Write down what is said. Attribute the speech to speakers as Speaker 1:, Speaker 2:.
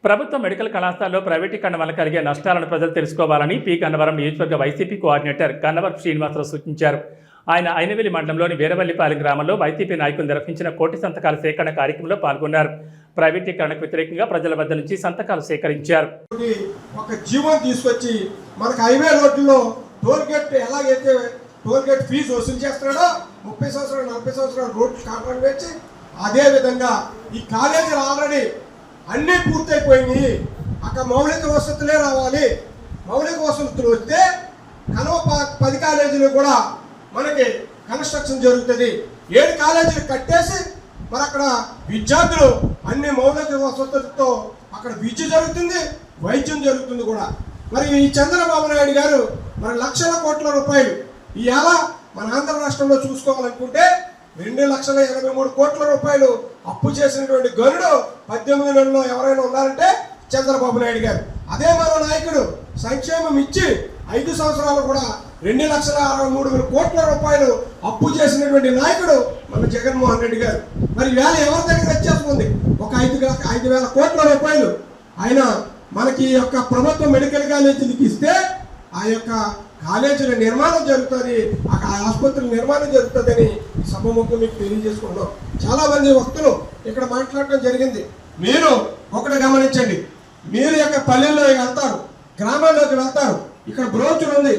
Speaker 1: ప్రభుత్వ మెడికల్ కళాశాలలో ప్రైవేటీకరణ వల్ల కలిగే నష్టాలను ప్రజలు తెలుసుకోవాలని పి గన్నవరం నియోజకవర్గ వైసీపీ కోఆర్డినేటర్ గన్నవరం శ్రీనివాసరావు సూచించారు. ఆయన ఐనవేలి మండలంలోని వీరవల్లిపాలెం గ్రామంలో వైసీపీ నాయకులు నిర్వహించిన కోటి సంతకాల సేకరణ కార్యక్రమంలో పాల్గొన్నారు. ప్రైవేటీకరణకు వ్యతిరేకంగా ప్రజల వద్ద నుంచి సంతకాలు సేకరించారు.
Speaker 2: ఒక జీవనం తీసుకొచ్చి మనకు హైవే రోడ్లలో టోల్గేట్ ఎలాగైతే టోల్గేట్ ఫీజు వసూలు చేస్తున్నాడో 30 సంవత్సరాలు 40 సంవత్సరాలు రోడ్లు కాంట్రాక్ట్ వేసి అదే విధంగా ఈ కాలేజీలు ఆల్రెడీ అన్నీ పూర్తయిపోయినాయి. అక్కడ మౌలిక వసతులే రావాలి. మౌలిక వసతులు వస్తే కనవ 10 కాలేజీలు కూడా మనకి కన్స్ట్రక్షన్ జరుగుతుంది. 7 కాలేజీలు కట్టేసి మరి అక్కడ విద్యార్థులు అన్ని మౌలిక వసతులతో అక్కడ విద్య జరుగుతుంది, వైద్యం జరుగుతుంది కూడా. మరి ఈ చంద్రబాబు నాయుడు గారు మరి లక్షల కోట్ల రూపాయలు ఇవాళ మన ఆంధ్ర రాష్ట్రంలో చూసుకోవాలనుకుంటే 2,83 కోట్ల రూపాయలు అప్పు చేసినటువంటి గనుడు 18 నెలల్లో ఎవరైనా ఉన్నారంటే చంద్రబాబు నాయుడు గారు. అదే మన నాయకుడు సంక్షేమం ఇచ్చి 5 సంవత్సరాలు కూడా 2,63,000 కోట్ల రూపాయలు అప్పు చేసినటువంటి నాయకుడు మన జగన్మోహన్ రెడ్డి గారు. మరి వేళ ఎవరి దగ్గర వచ్చేస్తుంది? ఒక 5,000 కోట్ల రూపాయలు ఆయన మనకి యొక్క ప్రభుత్వ మెడికల్ కాలేజీలకు ఇస్తే ఆ యొక్క కాలేజీల నిర్మాణం జరుగుతుంది, ఆ ఆసుపత్రుల నిర్మాణం జరుగుతుందని సభముఖం మీకు తెలియజేసుకుంటాం. చాలా మంది భక్తులు ఇక్కడ మాట్లాడటం జరిగింది. మీరు ఒకటి గమనించండి, మీరు యొక్క పల్లెల్లో వెళ్తారు, గ్రామాల్లోకి వెళ్తారు, ఇక్కడ బ్రోచర్ ఉంది.